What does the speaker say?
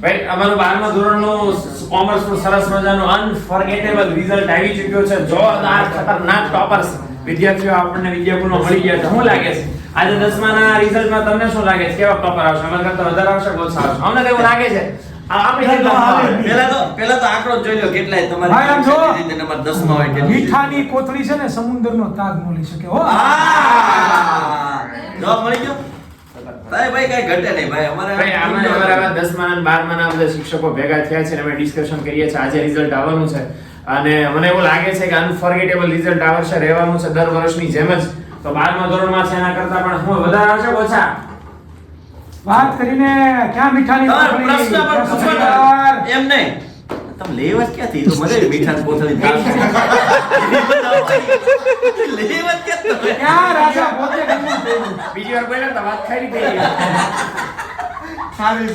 ભાઈ અમારું 12મા ધોરણનું કોમર્સનું સરસ મજાનું અનફોરગેટેબલ રિઝલ્ટ આવી ચૂક્યો છે. જોરદાર ખતરનાક ટોપર્સ વિદ્યાર્થીઓ આપણને વિદ્યાપુરમાં મળી ગયા છે. શું લાગે છે આજે 10માના રિઝલ્ટમાં તમને શું લાગે છે? કેવા ટોપર આવશે? અમારા કરતા વધારે આવશે કે ઓછા આવશે? અમને તો એવું લાગે છે પેલા તો આંકડો જોઈ લો કેટલાય તમારી નંબર 10 માં હોય કે મીઠાની કોથળી છે ને સમુદ્રનો તાગ મળી શકે હો. જવાબ મળી ગયો ભાઈ કઈ ઘટે નહીં ભાઈ ભાઈ અમારા 10મા અને 12માના બધા શિક્ષકો ભેગા થયા છે અને અમે ડિસ્કશન કરીએ છીએ. આજે રિઝલ્ટ આવવાનું છે અને મને એવું લાગે છે કે અનફોરગેટેબલ રિઝલ્ટ આ વર્ષે રહેવાનું છે દર વર્ષની જેમ જ. તો 12મા ધોરણમાં છે એના કરતા પણ હું વધારે આવશે કે ઓછા? વાત કરીને ક્યાં મીઠાની પ્રશ્ન પર પૂછો એમ નહીં તમે લેવત ક્યાંથી તો મને મીઠાની કોથળી લેવત ક્યાંથી ક્યાં રાજા પોતે ગમું થયું. બીજી વાર બોલ્યા તો વાત ખરી થઈ ગઈ. સારી